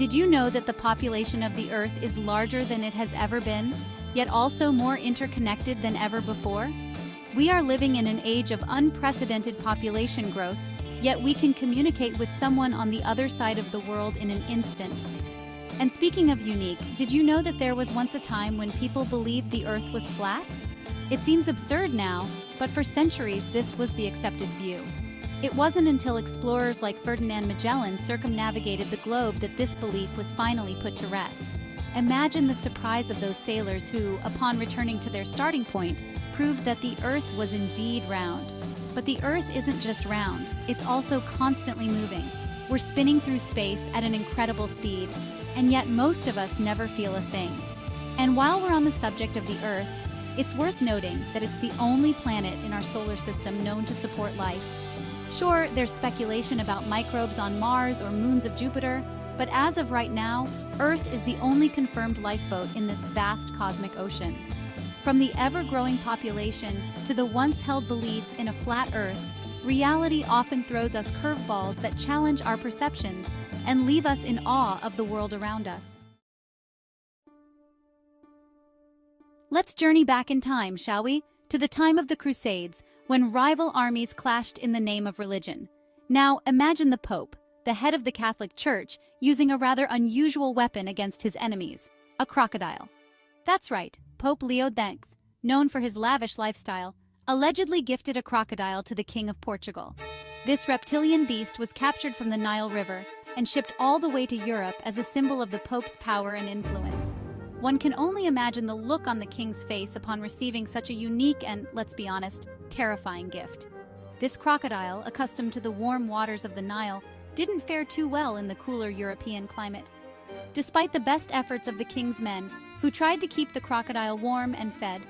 Did you know that the population of the Earth is larger than it has ever been, yet also more interconnected than ever before? We are living in an age of unprecedented population growth, yet we can communicate with someone on the other side of the world in an instant. And speaking of unique, did you know that there was once a time when people believed the Earth was flat? It seems absurd now, but for centuries this was the accepted view. It wasn't until explorers like Ferdinand Magellan circumnavigated the globe that this belief was finally put to rest. Imagine the surprise of those sailors who, upon returning to their starting point, proved that the Earth was indeed round. But the Earth isn't just round, it's also constantly moving. We're spinning through space at an incredible speed, and yet most of us never feel a thing. And while we're on the subject of the Earth, it's worth noting that it's the only planet in our solar system known to support life. Sure, there's speculation about microbes on Mars or moons of Jupiter, but as of right now, Earth is the only confirmed lifeboat in this vast cosmic ocean. From the ever-growing population to the once-held belief in a flat Earth, reality often throws us curveballs that challenge our perceptions and leave us in awe of the world around us. Let's journey back in time, shall we? To the time of the Crusades, when rival armies clashed in the name of religion. Now, imagine the Pope, the head of the Catholic Church, using a rather unusual weapon against his enemies, a crocodile. That's right, Pope Leo X, known for his lavish lifestyle, allegedly gifted a crocodile to the King of Portugal. This reptilian beast was captured from the Nile River and shipped all the way to Europe as a symbol of the Pope's power and influence. One can only imagine the look on the king's face upon receiving such a unique and, let's be honest, terrifying gift. This crocodile, accustomed to the warm waters of the Nile, didn't fare too well in the cooler European climate. Despite the best efforts of the king's men, who tried to keep the crocodile warm and fed,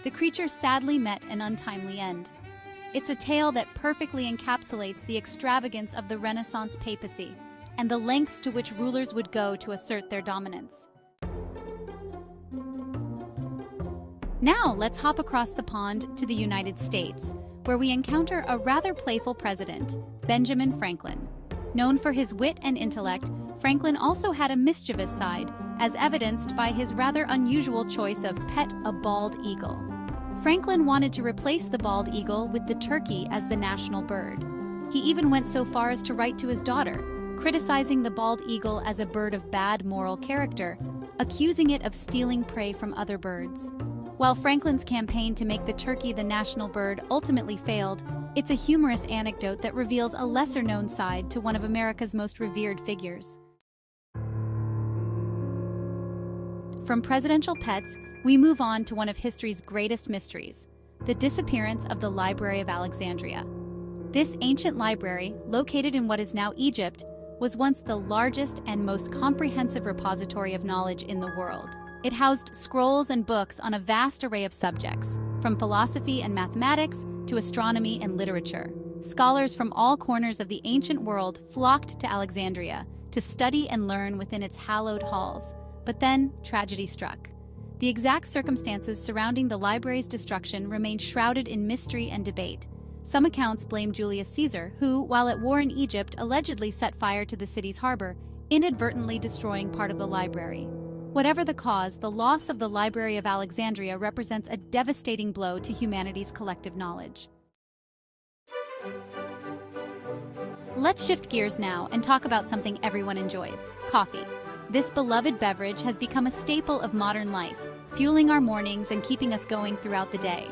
the creature sadly met an untimely end. It's a tale that perfectly encapsulates the extravagance of the Renaissance papacy and the lengths to which rulers would go to assert their dominance. Now let's hop across the pond to the United States, where we encounter a rather playful president, Benjamin Franklin. Known for his wit and intellect, Franklin also had a mischievous side, as evidenced by his rather unusual choice of pet a bald eagle. Franklin wanted to replace the bald eagle with the turkey as the national bird. He even went so far as to write to his daughter, criticizing the bald eagle as a bird of bad moral character, accusing it of stealing prey from other birds. While Franklin's campaign to make the turkey the national bird ultimately failed, it's a humorous anecdote that reveals a lesser-known side to one of America's most revered figures. From presidential pets, we move on to one of history's greatest mysteries, the disappearance of the Library of Alexandria. This ancient library, located in what is now Egypt, was once the largest and most comprehensive repository of knowledge in the world. It housed scrolls and books on a vast array of subjects, from philosophy and mathematics to astronomy and literature. Scholars from all corners of the ancient world flocked to Alexandria to study and learn within its hallowed halls. But then, tragedy struck. The exact circumstances surrounding the library's destruction remain shrouded in mystery and debate. Some accounts blame Julius Caesar, who, while at war in Egypt, allegedly set fire to the city's harbor, inadvertently destroying part of the library. Whatever the cause, the loss of the Library of Alexandria represents a devastating blow to humanity's collective knowledge. Let's shift gears now and talk about something everyone enjoys: coffee. This beloved beverage has become a staple of modern life, fueling our mornings and keeping us going throughout the day.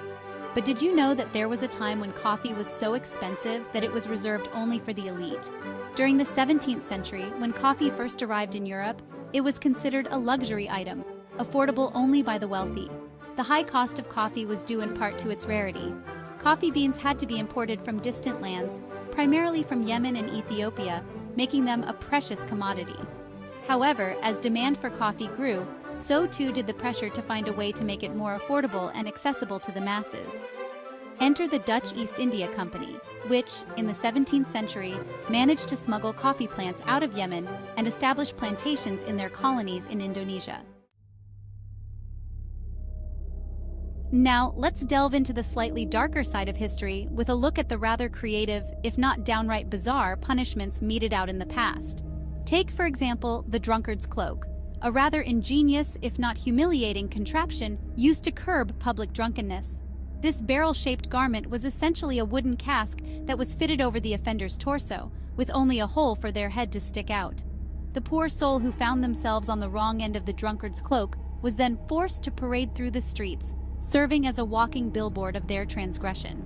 But did you know that there was a time when coffee was so expensive that it was reserved only for the elite? During the 17th century, when coffee first arrived in Europe, it was considered a luxury item, affordable only by the wealthy. The high cost of coffee was due in part to its rarity. Coffee beans had to be imported from distant lands, primarily from Yemen and Ethiopia, making them a precious commodity. However, as demand for coffee grew, so too did the pressure to find a way to make it more affordable and accessible to the masses. Enter the Dutch East India Company, which, in the 17th century, managed to smuggle coffee plants out of Yemen and establish plantations in their colonies in Indonesia. Now, let's delve into the slightly darker side of history with a look at the rather creative, if not downright bizarre, punishments meted out in the past. Take, for example, the drunkard's cloak, a rather ingenious, if not humiliating, contraption used to curb public drunkenness. This barrel-shaped garment was essentially a wooden cask that was fitted over the offender's torso, with only a hole for their head to stick out. The poor soul who found themselves on the wrong end of the drunkard's cloak was then forced to parade through the streets, serving as a walking billboard of their transgression.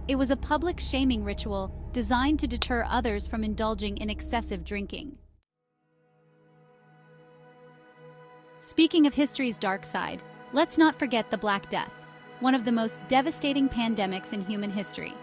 It was a public shaming ritual designed to deter others from indulging in excessive drinking. Speaking of history's dark side, let's not forget the Black Death, one of the most devastating pandemics in human history.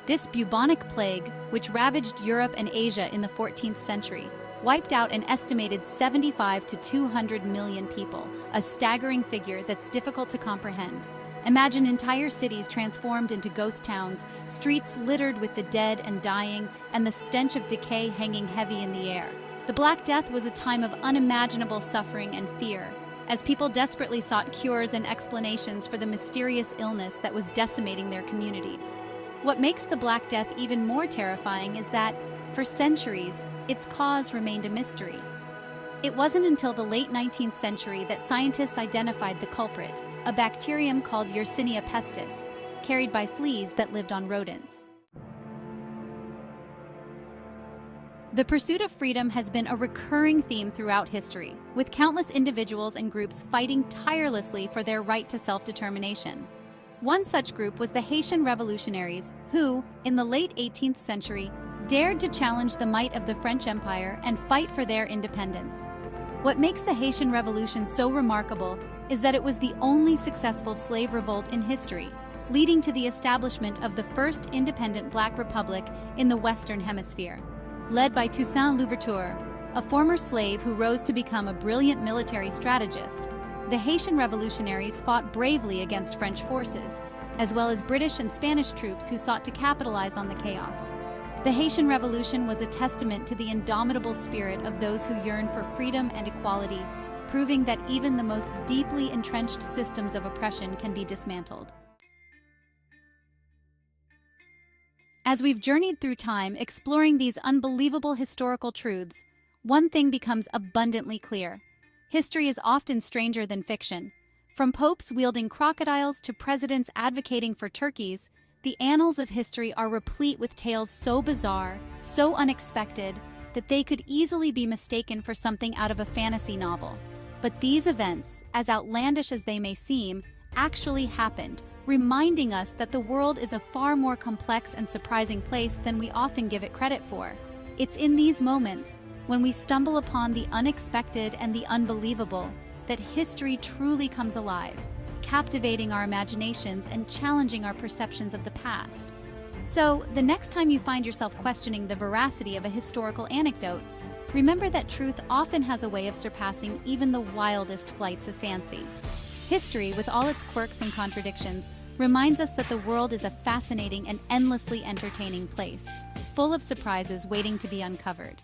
This bubonic plague, which ravaged Europe and Asia in the 14th century, wiped out an estimated 75 to 200 million people, a staggering figure that's difficult to comprehend. Imagine entire cities transformed into ghost towns, streets littered with the dead and dying, and the stench of decay hanging heavy in the air. The Black Death was a time of unimaginable suffering and fear, as people desperately sought cures and explanations for the mysterious illness that was decimating their communities. What makes the Black Death even more terrifying is that, for centuries, its cause remained a mystery. It wasn't until the late 19th century that scientists identified the culprit, a bacterium called Yersinia pestis, carried by fleas that lived on rodents. The pursuit of freedom has been a recurring theme throughout history, with countless individuals and groups fighting tirelessly for their right to self-determination. One such group was the Haitian revolutionaries, who, in the late 18th century, dared to challenge the might of the French Empire and fight for their independence. What makes the Haitian Revolution so remarkable is that it was the only successful slave revolt in history, leading to the establishment of the first independent Black republic in the Western Hemisphere. Led by Toussaint Louverture, a former slave who rose to become a brilliant military strategist, the Haitian revolutionaries fought bravely against French forces, as well as British and Spanish troops who sought to capitalize on the chaos. The Haitian Revolution was a testament to the indomitable spirit of those who yearn for freedom and equality, proving that even the most deeply entrenched systems of oppression can be dismantled. As we've journeyed through time exploring these unbelievable historical truths, one thing becomes abundantly clear. History is often stranger than fiction. From popes wielding crocodiles to presidents advocating for turkeys, the annals of history are replete with tales so bizarre, so unexpected, that they could easily be mistaken for something out of a fantasy novel. But these events, as outlandish as they may seem, actually happened, reminding us that the world is a far more complex and surprising place than we often give it credit for. It's in these moments, when we stumble upon the unexpected and the unbelievable, that history truly comes alive, captivating our imaginations and challenging our perceptions of the past. So, the next time you find yourself questioning the veracity of a historical anecdote, remember that truth often has a way of surpassing even the wildest flights of fancy. History, with all its quirks and contradictions, reminds us that the world is a fascinating and endlessly entertaining place, full of surprises waiting to be uncovered.